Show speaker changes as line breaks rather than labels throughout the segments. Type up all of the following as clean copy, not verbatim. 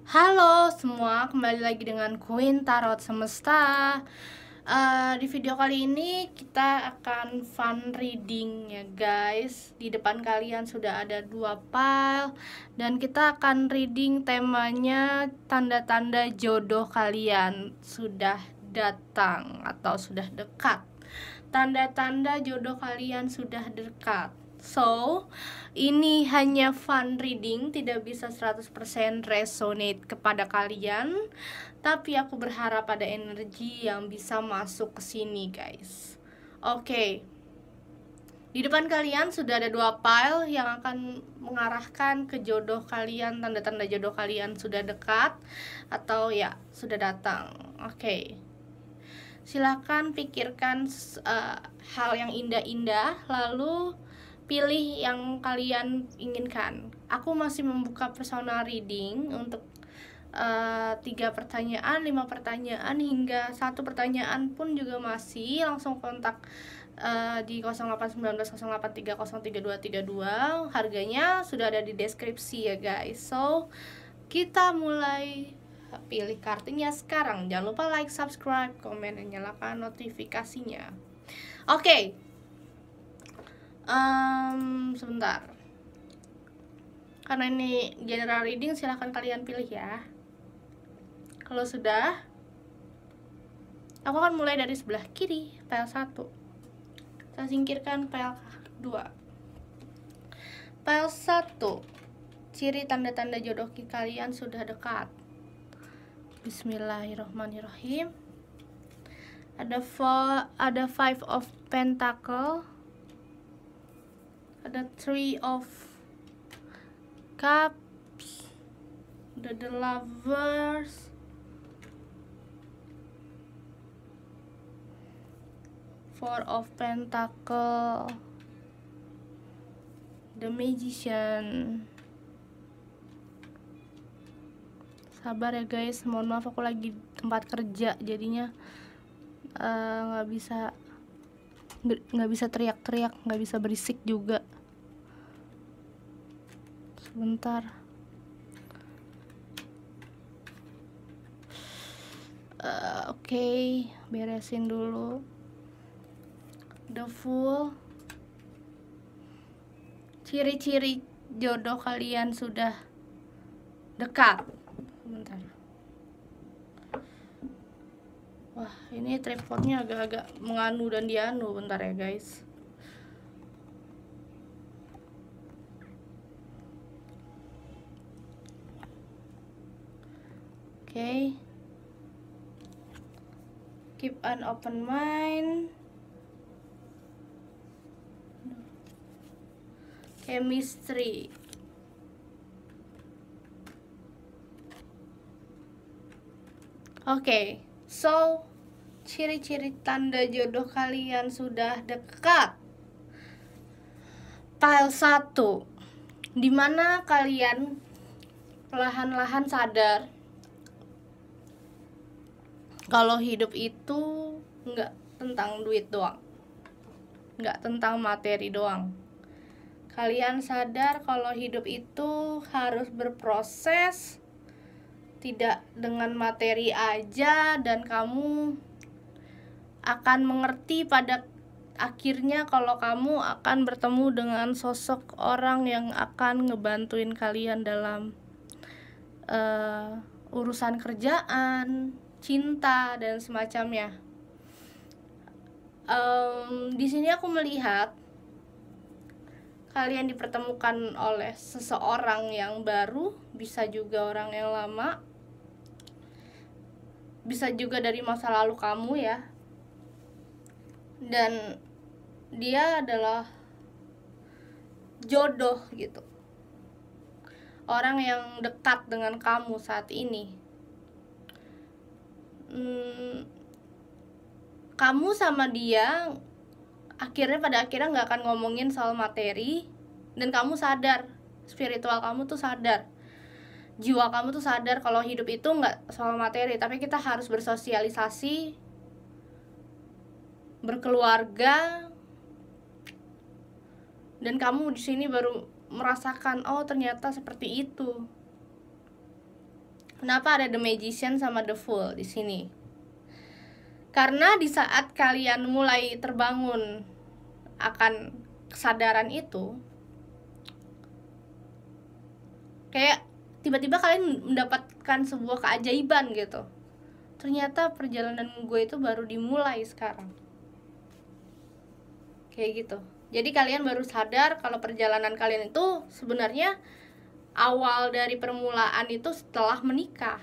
Halo semua, kembali lagi dengan Queen Tarot Semesta. Di video kali ini kita akan fun reading ya guys. Di depan kalian sudah ada 2 pile dan kita akan reading temanya tanda-tanda jodoh kalian sudah datang atau sudah dekat. Tanda-tanda jodoh kalian sudah dekat. So, ini hanya fun reading, tidak bisa 100% resonate kepada kalian, tapi aku berharap ada energi yang bisa masuk ke sini, guys. Oke. Di depan kalian sudah ada 2 pile yang akan mengarahkan ke jodoh kalian, tanda-tanda jodoh kalian sudah dekat atau ya sudah datang. Oke. Silakan pikirkan hal yang indah-indah, lalu pilih yang kalian inginkan. Aku masih membuka personal reading untuk 3 pertanyaan, 5 pertanyaan, hingga 1 pertanyaan pun juga masih. Langsung kontak di 081908303232. Harganya sudah ada di deskripsi ya guys. So, kita mulai. Pilih kartunya sekarang. Jangan lupa like, subscribe, komen, dan nyalakan notifikasinya. Oke. Sebentar. Karena ini general reading, silahkan kalian pilih ya. Kalau sudah, aku akan mulai dari sebelah kiri, pile 1. Saya singkirkan pile 2. Pile 1. Ciri tanda-tanda jodoh kalian sudah dekat. Bismillahirrohmanirrohim. Ada 5 of Pentacle, ada 3 of Cups, ada the Lovers, Four of Pentacle, the Magician. Sabar ya guys, mohon maaf aku lagi tempat kerja jadinya nggak bisa teriak-teriak, nggak bisa berisik juga. Sebentar. Oke, beresin dulu. The Fool. Ciri-ciri jodoh kalian sudah dekat. Bentar. Wah, ini tripodnya agak-agak menganu dan dianu. Bentar ya guys. Oke. Keep an open mind. Chemistry. Oke, so ciri-ciri tanda jodoh kalian sudah dekat. Pile 1, dimana kalian perlahan-lahan sadar kalau hidup itu nggak tentang duit doang, nggak tentang materi doang. Kalian sadar kalau hidup itu harus berproses, tidak dengan materi aja, dan kamu akan mengerti pada akhirnya kalau kamu akan bertemu dengan sosok orang yang akan ngebantuin kalian dalam urusan kerjaan, cinta, dan semacamnya. Di sini aku melihat kalian dipertemukan oleh seseorang yang baru, bisa juga orang yang lama, bisa juga dari masa lalu kamu ya. Dan dia adalah jodoh gitu, orang yang dekat dengan kamu saat ini. Kamu sama dia pada akhirnya nggak akan ngomongin soal materi, dan kamu sadar, spiritual kamu tuh sadar, jiwa kamu tuh sadar kalau hidup itu nggak soal materi, tapi kita harus bersosialisasi, berkeluarga, dan kamu di sini baru merasakan, oh ternyata seperti itu. Kenapa ada The Magician sama The Fool di sini? Karena di saat kalian mulai terbangun akan kesadaran itu, kayak tiba-tiba kalian mendapatkan sebuah keajaiban gitu. Ternyata perjalanan gue itu baru dimulai sekarang. Kayak gitu. Jadi kalian baru sadar kalau perjalanan kalian itu sebenarnya awal dari permulaan itu setelah menikah.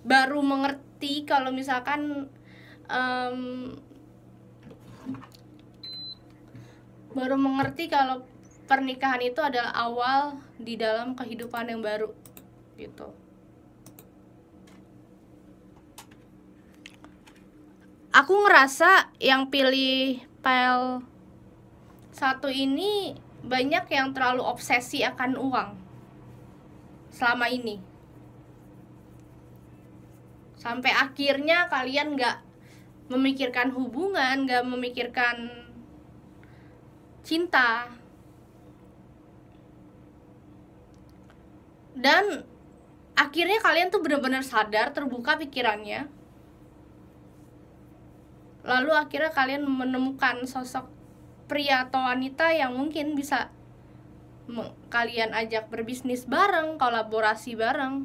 Baru mengerti kalau misalkan baru mengerti kalau pernikahan itu adalah awal di dalam kehidupan yang baru gitu. Aku ngerasa yang pilih pile 1 ini banyak yang terlalu obsesi akan uang selama ini, sampai akhirnya kalian gak memikirkan hubungan, gak memikirkan cinta. Dan akhirnya kalian tuh benar-benar sadar, terbuka pikirannya. Lalu akhirnya kalian menemukan sosok pria atau wanita yang mungkin bisa kalian ajak berbisnis bareng, kolaborasi bareng.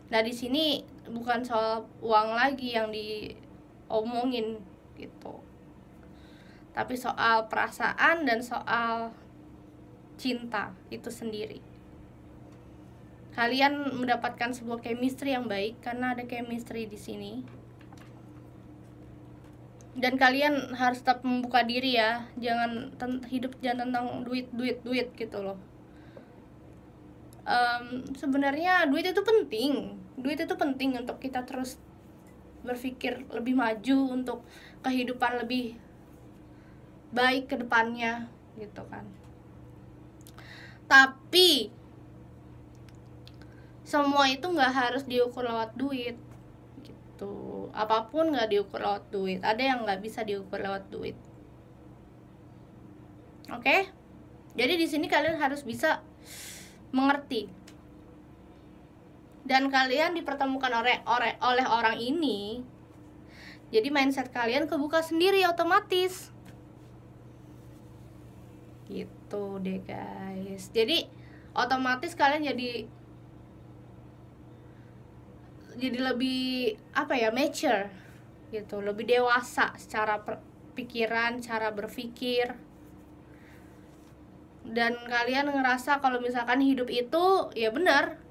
Nah, di sini bukan soal uang lagi yang diomongin gitu, tapi soal perasaan dan soal cinta itu sendiri. Kalian mendapatkan sebuah chemistry yang baik karena ada chemistry di sini. Dan kalian harus tetap membuka diri ya. Jangan hidup jangan tentang duit gitu loh. Sebenarnya duit itu penting. Duit itu penting untuk kita terus berpikir lebih maju, untuk kehidupan lebih baik ke depannya gitu kan. Tapi semua itu nggak harus diukur lewat duit gitu. Apapun nggak diukur lewat duit. Ada yang nggak bisa diukur lewat duit. Oke? Jadi di sini kalian harus bisa mengerti. Dan kalian dipertemukan oleh orang ini. Jadi mindset kalian kebuka sendiri otomatis. Gitu deh guys. Jadi otomatis kalian jadi lebih mature gitu, lebih dewasa secara pikiran, cara berpikir. Dan kalian ngerasa kalau misalkan hidup itu ya benar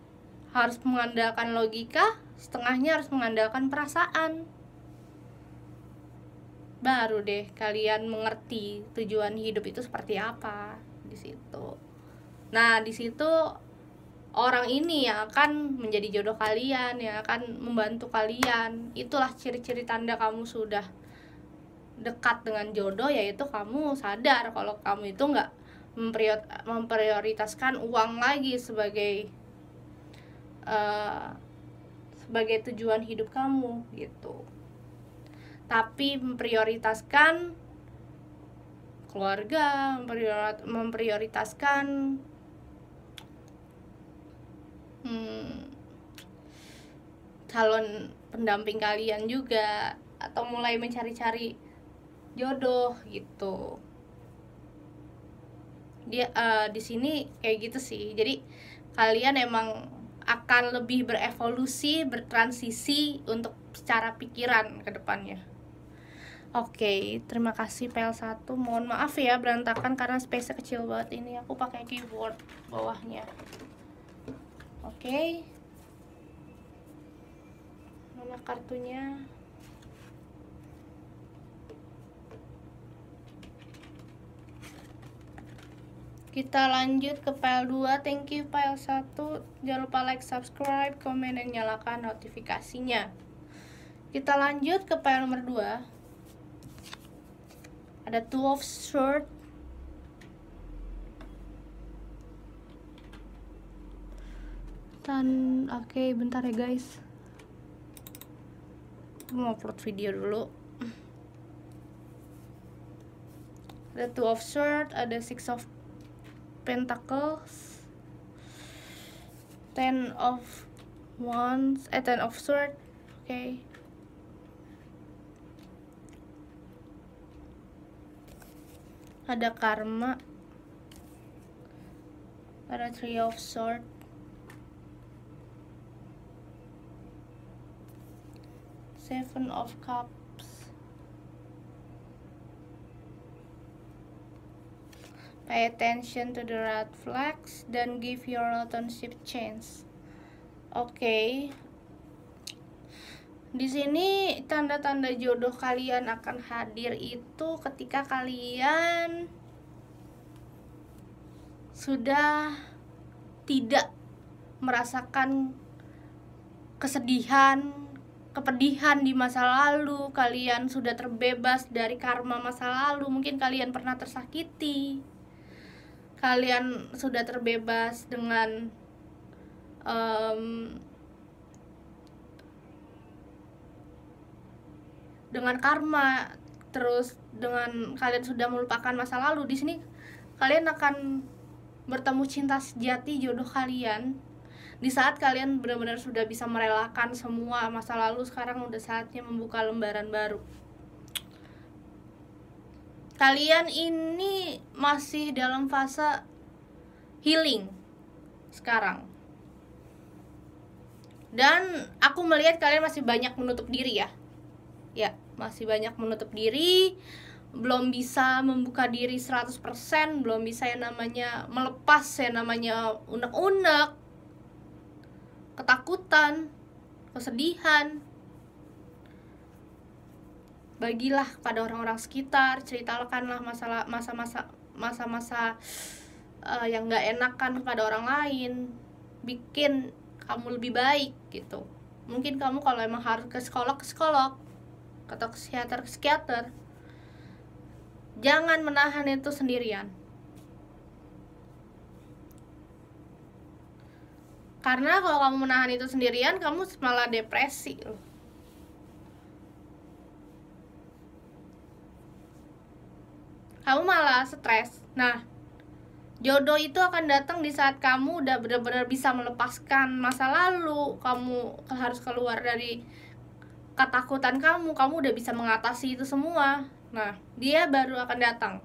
harus mengandalkan logika, setengahnya harus mengandalkan perasaan. Baru deh kalian mengerti tujuan hidup itu seperti apa di situ. Nah, di situ orang ini yang akan menjadi jodoh kalian, yang akan membantu kalian. Itulah ciri-ciri tanda kamu sudah dekat dengan jodoh, yaitu kamu sadar kalau kamu itu nggak memprioritaskan uang lagi sebagai tujuan hidup kamu gitu, tapi memprioritaskan keluarga, memprioritaskan calon pendamping kalian juga, atau mulai mencari-cari jodoh gitu. Dia di sini kayak gitu sih. Jadi kalian emang akan lebih berevolusi, bertransisi untuk secara pikiran ke depannya. Oke, terima kasih PL1. Mohon maaf ya berantakan karena space-nya kecil banget ini. Aku pakai keyboard bawahnya. Oke. Mana kartunya? Kita lanjut ke file 2. Thank you file 1. Jangan lupa like, subscribe, komen, dan nyalakan notifikasinya. Kita lanjut ke file nomor 2. Ada Two of Swords. Dan oke, bentar ya guys. Mau upload video dulu. ada Two of Swords, ada Six of Pentacles, Ten of Wands, Ten of Swords. Oke. Ada karma, ada Three of Swords, Seven of Cups. Pay attention to the red flags dan give your relationship chance. Oke. Di sini tanda-tanda jodoh kalian akan hadir itu ketika kalian sudah tidak merasakan kesedihan, kepedihan di masa lalu. Kalian sudah terbebas dari karma masa lalu. Mungkin kalian pernah tersakiti. Kalian sudah terbebas dengan dengan karma, terus dengan kalian sudah melupakan masa lalu. Di sini kalian akan bertemu cinta sejati jodoh kalian. Di saat kalian benar-benar sudah bisa merelakan semua masa lalu, sekarang udah saatnya membuka lembaran baru. Kalian ini masih dalam fase healing sekarang. Dan aku melihat kalian masih banyak menutup diri ya. Ya, masih banyak menutup diri, belum bisa membuka diri 100%, belum bisa yang namanya melepas yang namanya unek-unek, ketakutan, kesedihan. Bagilah kepada orang-orang sekitar, ceritakanlah masa-masa yang gak enakan kepada orang lain, bikin kamu lebih baik gitu. Mungkin kamu kalau emang harus ke psikolog atau ke psikiater, jangan menahan itu sendirian. Karena kalau kamu menahan itu sendirian, kamu malah depresi loh. Kamu malah stres. Nah, jodoh itu akan datang di saat kamu udah benar-benar bisa melepaskan masa lalu. Kamu harus keluar dari ketakutan kamu udah bisa mengatasi itu semua. Nah, dia baru akan datang.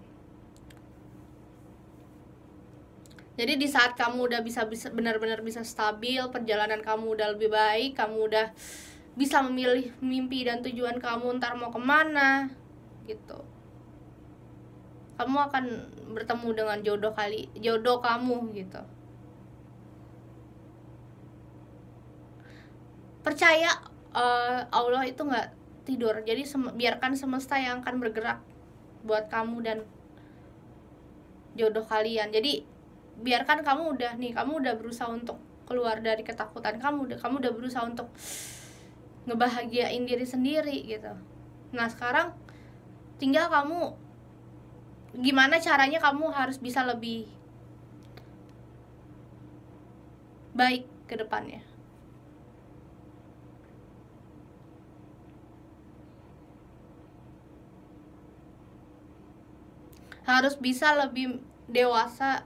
Jadi di saat kamu udah bisa benar-benar bisa stabil, perjalanan kamu udah lebih baik, kamu udah bisa memilih mimpi dan tujuan kamu ntar mau kemana gitu, kamu akan bertemu dengan jodoh kamu gitu. Percaya Allah itu nggak tidur. Jadi biarkan semesta yang akan bergerak buat kamu dan jodoh kalian. Jadi biarkan kamu udah berusaha untuk keluar dari ketakutan kamu udah berusaha untuk ngebahagiain diri sendiri gitu. Nah, sekarang tinggal kamu gimana caranya kamu harus bisa lebih baik ke depannya. Harus bisa lebih dewasa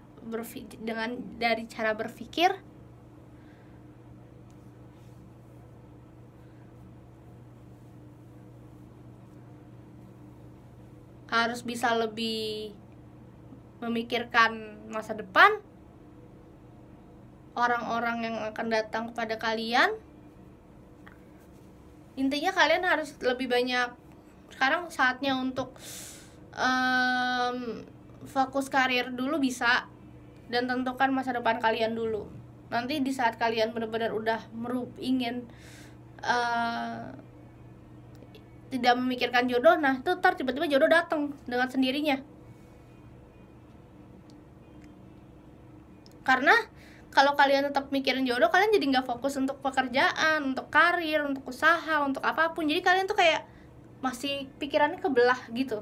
dari cara berpikir. Harus bisa lebih memikirkan masa depan, orang-orang yang akan datang kepada kalian. Intinya kalian harus lebih banyak. Sekarang saatnya untuk fokus karir dulu bisa, dan tentukan masa depan kalian dulu. Nanti di saat kalian benar-benar udah ingin tidak memikirkan jodoh, nah itu ntar tiba-tiba jodoh datang dengan sendirinya. Karena kalau kalian tetap mikirin jodoh, kalian jadi nggak fokus untuk pekerjaan, untuk karir, untuk usaha, untuk apapun. Jadi kalian tuh kayak masih pikirannya kebelah gitu.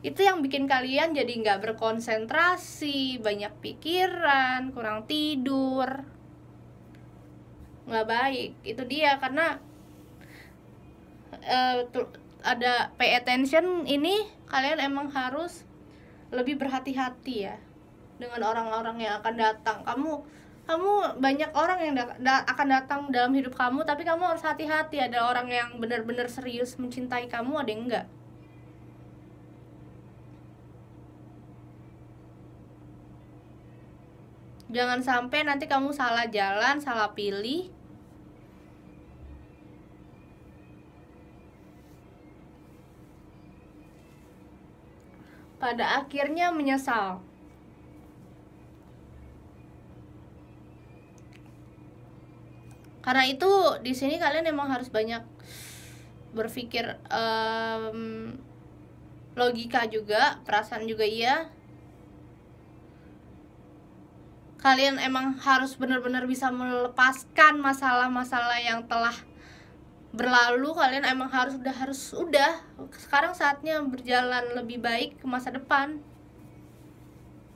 Itu yang bikin kalian jadi nggak berkonsentrasi, banyak pikiran, kurang tidur, nggak baik. Itu dia, karena ada pay attention ini kalian emang harus lebih berhati-hati ya dengan orang-orang yang akan datang. Kamu banyak orang yang akan datang dalam hidup kamu, tapi kamu harus hati-hati. Ada orang yang benar-benar serius mencintai kamu, ada yang enggak. Jangan sampai nanti kamu salah jalan, salah pilih. Pada akhirnya menyesal. Karena itu di sini kalian emang harus banyak berpikir, logika juga, perasaan juga iya. Kalian emang harus benar-benar bisa melepaskan masalah-masalah yang telah berlalu. Kalian emang harus udah sekarang saatnya berjalan lebih baik ke masa depan.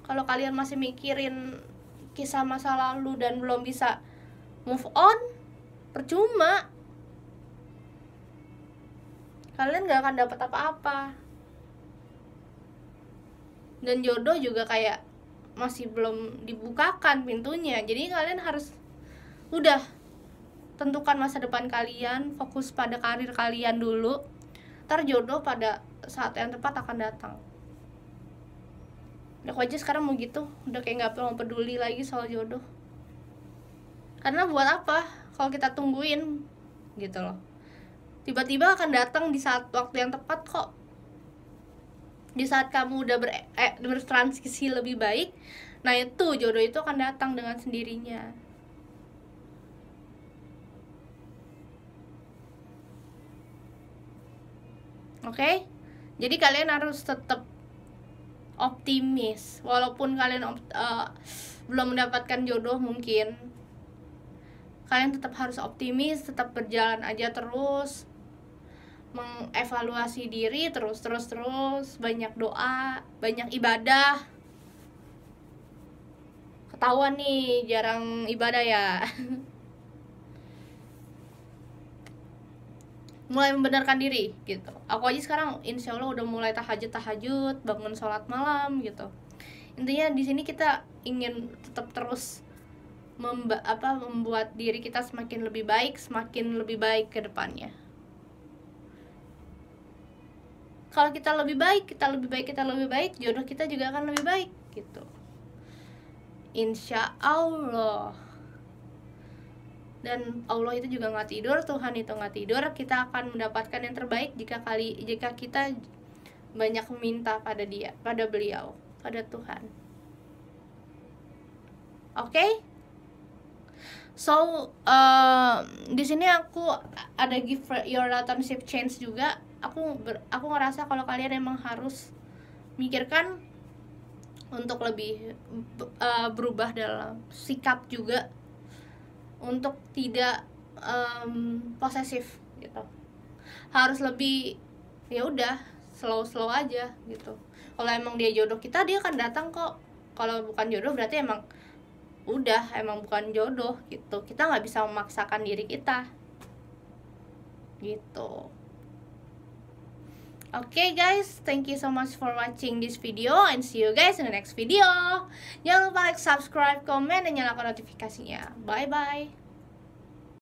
Kalau kalian masih mikirin kisah masa lalu dan belum bisa move on, percuma. Kalian gak akan dapat apa-apa. Dan jodoh juga kayak masih belum dibukakan pintunya. Jadi kalian harus udah tentukan masa depan kalian, fokus pada karir kalian dulu. Ntar jodoh pada saat yang tepat akan datang. Aku aja sekarang mau gitu, udah kayak gak mau peduli lagi soal jodoh. Karena buat apa kalau kita tungguin gitu loh. Tiba-tiba akan datang di saat waktu yang tepat kok. Di saat kamu udah bertransisi lebih baik, nah itu jodoh itu akan datang dengan sendirinya. Oke? Jadi kalian harus tetap optimis. Walaupun kalian belum mendapatkan jodoh mungkin, kalian tetap harus optimis, tetap berjalan aja terus, mengevaluasi diri terus, banyak doa, banyak ibadah. Ketahuan nih jarang ibadah ya. Mulai membenarkan diri gitu. Aku aja sekarang insya Allah udah mulai tahajud, bangun sholat malam gitu. Intinya di sini kita ingin tetap terus membuat diri kita semakin lebih baik ke depannya. Kalau kita lebih baik, jodoh kita juga akan lebih baik gitu. Insya Allah. Dan Allah itu juga nggak tidur, Tuhan itu nggak tidur. Kita akan mendapatkan yang terbaik jika kita banyak meminta pada beliau, pada Tuhan. Oke? So, di sini aku ada give your relationship change juga. Aku ngerasa kalau kalian emang harus mikirkan untuk lebih berubah dalam sikap juga, untuk tidak posesif gitu. Harus lebih ya udah slow aja gitu. Kalau emang dia jodoh kita, dia akan datang kok. Kalau bukan jodoh berarti emang bukan jodoh gitu. Kita nggak bisa memaksakan diri kita gitu. Okay guys, thank you so much for watching this video and see you guys in the next video. Jangan lupa like, subscribe, komen, dan nyalakan notifikasinya. Bye bye.